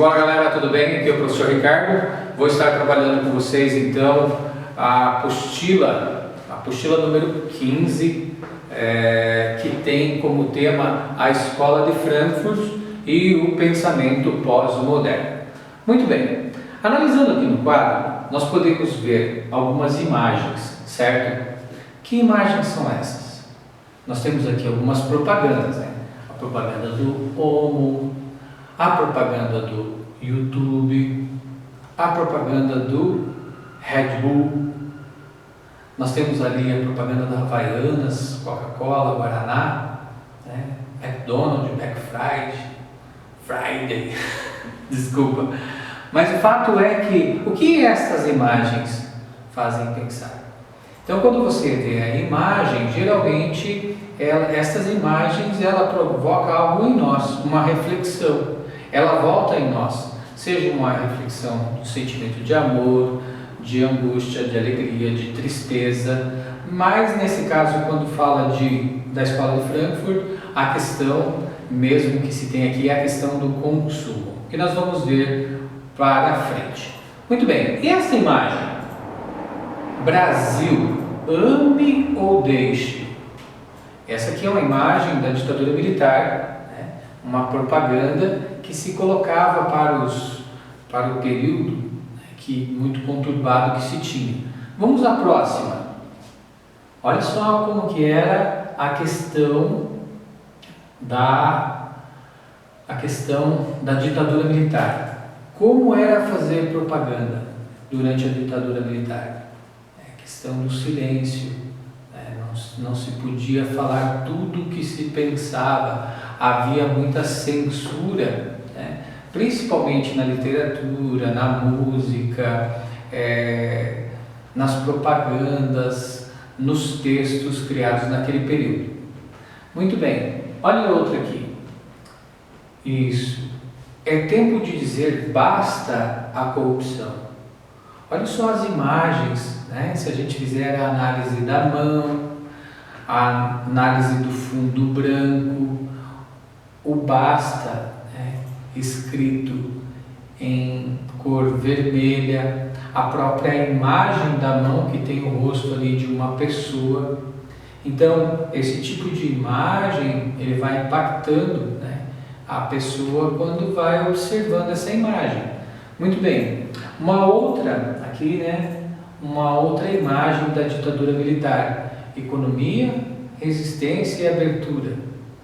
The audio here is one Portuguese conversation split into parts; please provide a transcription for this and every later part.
Simbora, galera, tudo bem? Aqui é o professor Ricardo. Vou estar trabalhando com vocês então a apostila número 15, que tem como tema a Escola de Frankfurt e o pensamento pós-moderno. Muito bem, analisando aqui no quadro, nós podemos ver algumas imagens, certo? Que imagens são essas? Nós temos aqui algumas propagandas, né? A propaganda do Omo, a propaganda do YouTube, a propaganda do Red Bull. Nós temos ali a propaganda da Havaianas, Coca-Cola, Guaraná, né? McDonald's, Black Friday, desculpa. Mas o fato é que, o que essas imagens fazem pensar? Então, quando você vê a imagem, geralmente, essas imagens, ela provoca algo em nós, uma reflexão. Ela volta em nós, seja uma reflexão do sentimento de amor, de angústia, de alegria, de tristeza, mas nesse caso, quando fala da Escola de Frankfurt, a questão mesmo que se tem aqui é a questão do consumo, que nós vamos ver para frente. Muito bem, e essa imagem? Brasil, ame ou deixe? Essa aqui é uma imagem da ditadura militar, né? Uma propaganda que se colocava para o período, né, muito conturbado que se tinha. Vamos à próxima. Olha só como que era a questão da ditadura militar. Como era fazer propaganda durante a ditadura militar? A questão do silêncio, né? Não se podia falar tudo o que se pensava, havia muita censura, né? Principalmente na literatura, na música, nas propagandas, nos textos criados naquele período. Muito bem, olha outra aqui. Isso. É tempo de dizer basta a corrupção. Olha só as imagens, né? Se a gente fizer a análise da mão, a análise do fundo branco, o basta, né, escrito em cor vermelha, a própria imagem da mão que tem o rosto ali de uma pessoa. Então, esse tipo de imagem, ele vai impactando, né, a pessoa quando vai observando essa imagem. Muito bem, uma outra aqui, né, uma outra imagem da ditadura militar: economia, resistência e abertura,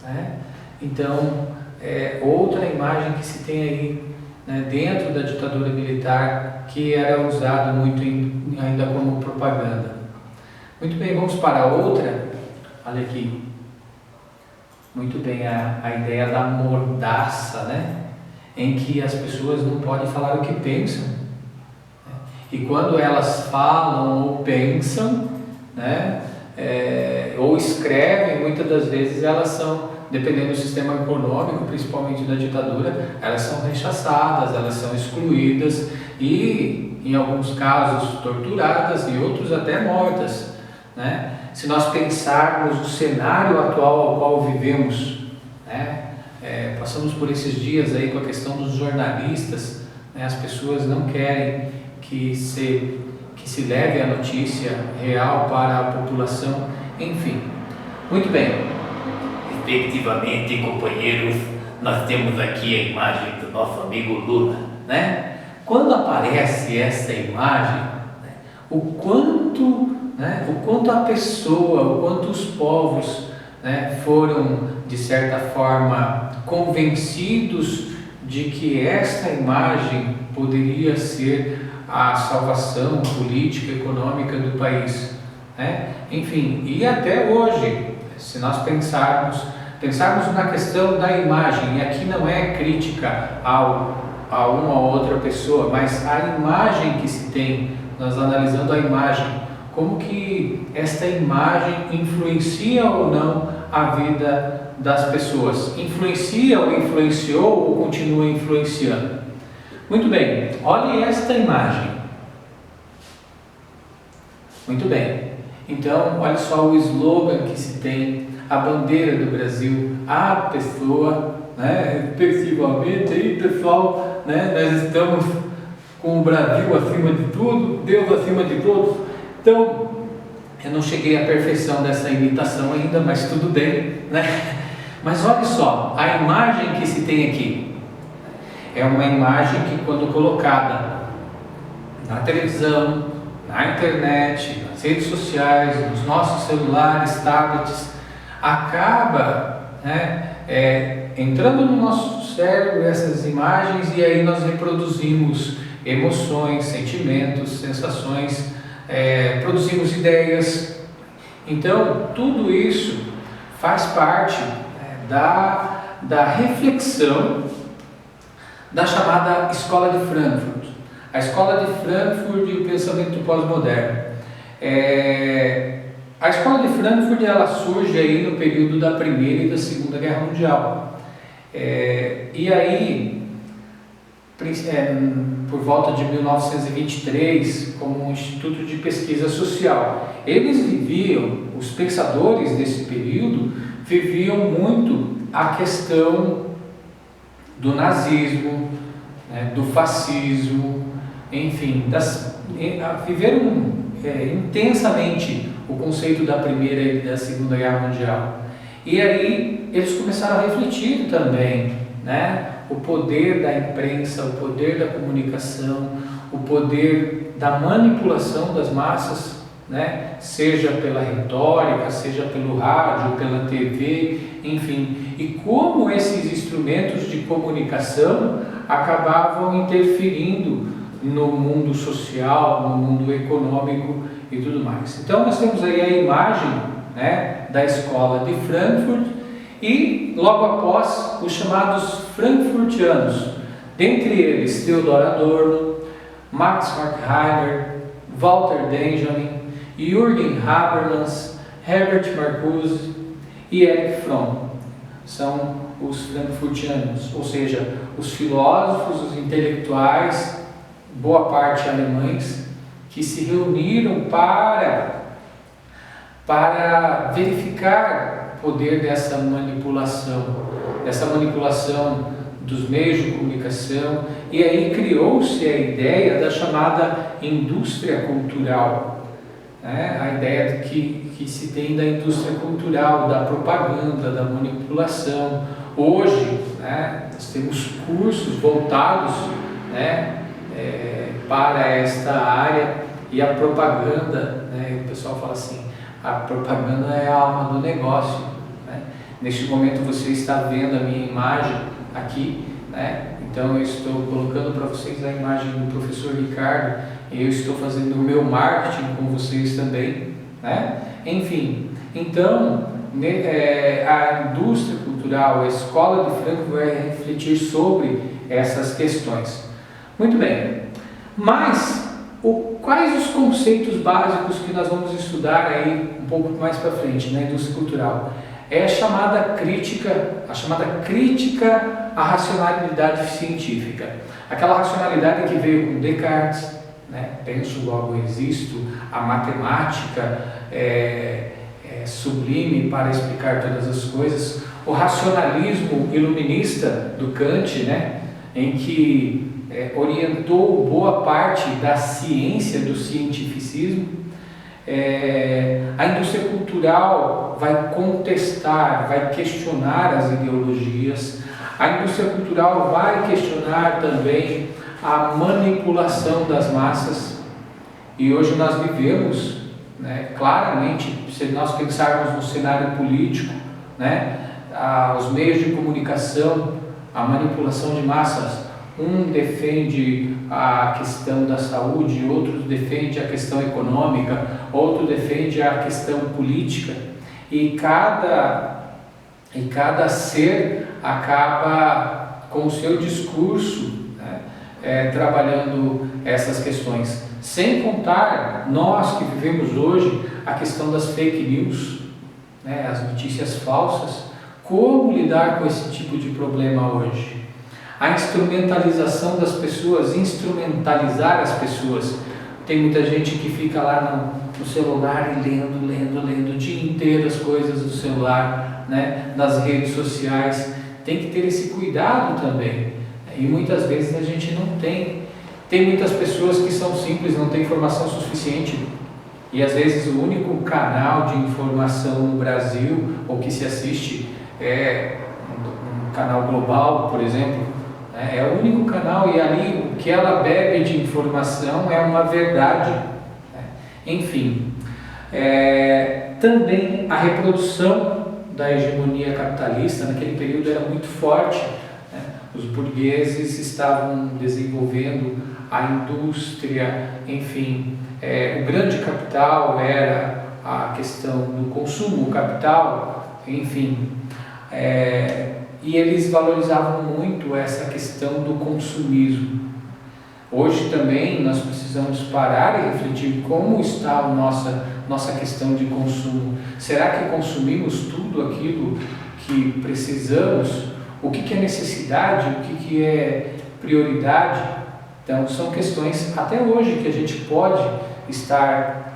né? Então, outra imagem que se tem aí, né, dentro da ditadura militar, que era usado muito ainda como propaganda. Muito bem, vamos para outra. Olha aqui. Muito bem, a ideia da mordaça, né? Em que as pessoas não podem falar o que pensam, né? E quando elas falam ou pensam, né, ou escrevem, muitas das vezes elas são, dependendo do sistema econômico, principalmente da ditadura, elas são rechaçadas, elas são excluídas e, em alguns casos, torturadas e outros até mortas, né? Se nós pensarmos o cenário atual ao qual vivemos, né? Passamos por esses dias aí com a questão dos jornalistas, né? As pessoas não querem que se leve a notícia real para a população, enfim. Muito bem. Efetivamente, companheiros, nós temos aqui a imagem do nosso amigo Lula, né? Quando aparece essa imagem, né, o quanto a pessoa, o quanto os povos, né, foram, de certa forma, convencidos de que esta imagem poderia ser a salvação política e econômica do país, né? Enfim, e até hoje, se nós pensarmos na questão da imagem, e aqui não é crítica a uma ou outra pessoa, mas a imagem que se tem, nós analisando a imagem, como que esta imagem influencia ou não a vida das pessoas? Influencia ou influenciou ou continua influenciando? Muito bem, olhe esta imagem. Muito bem, então olha só o slogan que se tem, a bandeira do Brasil, a pessoa, né? né, respectivamente, aí pessoal, né, nós estamos com o Brasil acima de tudo, Deus acima de todos. Então, eu não cheguei à perfeição dessa imitação ainda, mas tudo bem, né? Mas olha só, a imagem que se tem aqui é uma imagem que, quando colocada na televisão, na internet, nas redes sociais, nos nossos celulares, tablets, acaba, né, entrando no nosso cérebro essas imagens, e aí nós reproduzimos emoções, sentimentos, sensações, produzimos ideias. Então, tudo isso faz parte da reflexão da chamada Escola de Frankfurt. A Escola de Frankfurt e o pensamento pós-moderno. A Escola de Frankfurt, ela surge aí no período da Primeira e da Segunda Guerra Mundial. E aí, por volta de 1923, como um instituto de pesquisa social. Eles os pensadores desse período viviam muito a questão do nazismo, né, do fascismo, enfim, viveram intensamente o conceito da Primeira e da Segunda Guerra Mundial. E aí eles começaram a refletir também, né, o poder da imprensa, o poder da comunicação, o poder da manipulação das massas, né, seja pela retórica, seja pelo rádio, pela TV, enfim, e como esses instrumentos de comunicação acabavam interferindo no mundo social, no mundo econômico e tudo mais. Então nós temos aí a imagem, né, da Escola de Frankfurt, e logo após os chamados frankfurtianos, dentre eles Theodor Adorno, Max Horkheimer, Walter Benjamin, Jürgen Habermas, Herbert Marcuse e Erich Fromm. São os frankfurtianos, ou seja, os filósofos, os intelectuais, boa parte alemães, que se reuniram para verificar o poder dessa manipulação dos meios de comunicação, e aí criou-se a ideia da chamada indústria cultural, né? A ideia que se tem da indústria cultural, da propaganda, da manipulação. Hoje, né, nós temos cursos voltados, né, para esta área, e a propaganda, né, o pessoal fala assim, a propaganda é a alma do negócio, né? Neste momento você está vendo a minha imagem aqui, né? Então eu estou colocando para vocês a imagem do professor Ricardo, e eu estou fazendo o meu marketing com vocês também, né? Enfim, então a indústria cultural, a Escola de Frankfurt vai refletir sobre essas questões. Muito bem, mas quais os conceitos básicos que nós vamos estudar aí um pouco mais para frente na indústria cultural? É a chamada crítica à racionalidade científica. Aquela racionalidade que veio com Descartes, né? Penso, logo existo, a matemática sublime para explicar todas as coisas, o racionalismo iluminista do Kant, né? Em que orientou boa parte da ciência, do cientificismo. A indústria cultural vai contestar, vai questionar as ideologias. A indústria cultural vai questionar também a manipulação das massas. E hoje nós vivemos, né, claramente, se nós pensarmos no cenário político, né, os meios de comunicação, a manipulação de massas. Um defende a questão da saúde, outro defende a questão econômica, outro defende a questão política, e cada ser acaba com o seu discurso, né, trabalhando essas questões. Sem contar nós que vivemos hoje a questão das fake news, né, as notícias falsas. Como lidar com esse tipo de problema hoje? A instrumentalização das pessoas, instrumentalizar as pessoas. Tem muita gente que fica lá no celular e lendo o dia inteiro as coisas do celular, né? Nas redes sociais. Tem que ter esse cuidado também. E muitas vezes a gente não tem. Tem muitas pessoas que são simples, não têm informação suficiente. E às vezes o único canal de informação no Brasil, ou que se assiste, é um canal global, por exemplo. É o único canal, e ali o que ela bebe de informação é uma verdade. Enfim, também a reprodução da hegemonia capitalista naquele período era muito forte. Os burgueses estavam desenvolvendo a indústria, enfim, o grande capital era a questão do consumo, o capital, enfim, e eles valorizavam muito essa questão do consumismo. Hoje também nós precisamos parar e refletir como está a nossa questão de consumo. Será que consumimos tudo aquilo que precisamos? O que é necessidade? O que é prioridade? Então são questões até hoje que a gente pode estar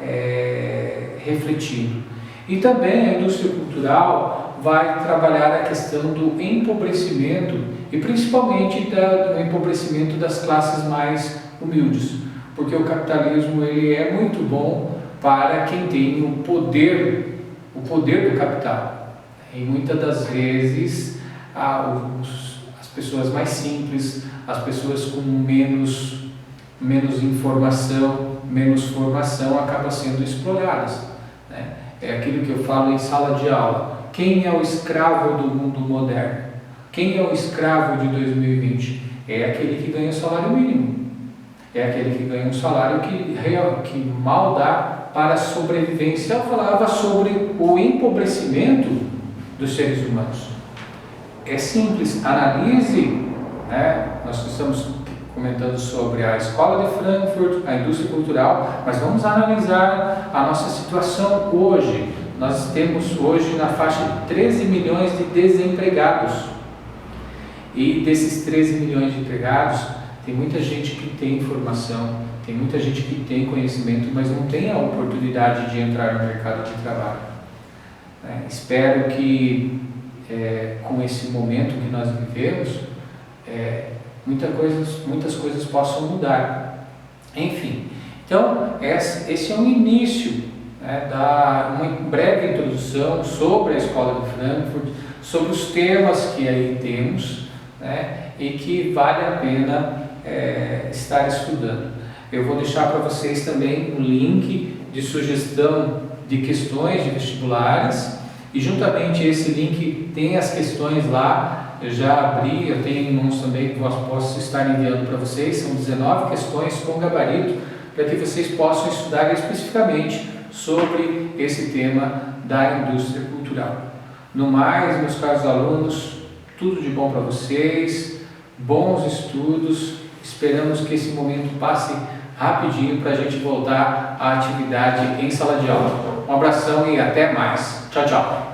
refletindo. E também a indústria cultural vai trabalhar a questão do empobrecimento e principalmente do empobrecimento das classes mais humildes, porque o capitalismo ele é muito bom para quem tem o poder do capital. E muitas das vezes as pessoas mais simples, as pessoas com menos informação, menos formação acabam sendo exploradas. É aquilo que eu falo em sala de aula. Quem é o escravo do mundo moderno? Quem é o escravo de 2020? É aquele que ganha o salário mínimo. É aquele que ganha um salário que mal dá para a sobrevivência. Eu falava sobre o empobrecimento dos seres humanos. É simples, analise, nós estamos comentando sobre a Escola de Frankfurt, a indústria cultural, mas vamos analisar a nossa situação hoje. Nós temos hoje na faixa de 13 milhões de desempregados. E desses 13 milhões de empregados, tem muita gente que tem informação, tem muita gente que tem conhecimento, mas não tem a oportunidade de entrar no mercado de trabalho. Espero que com esse momento que nós vivemos, muitas coisas possam mudar. Enfim, então esse é um início, uma breve introdução sobre a Escola de Frankfurt, sobre os temas que aí temos, e que vale a pena estar estudando. Eu vou deixar para vocês também um link de sugestão de questões de vestibulares, e juntamente esse link tem as questões lá. Eu já abri, eu tenho em mãos também que posso estar enviando para vocês. São 19 questões com gabarito para que vocês possam estudar especificamente sobre esse tema da indústria cultural. No mais, meus caros alunos, tudo de bom para vocês, bons estudos. Esperamos que esse momento passe rapidinho para a gente voltar à atividade em sala de aula. Um abração e até mais. Tchau, tchau.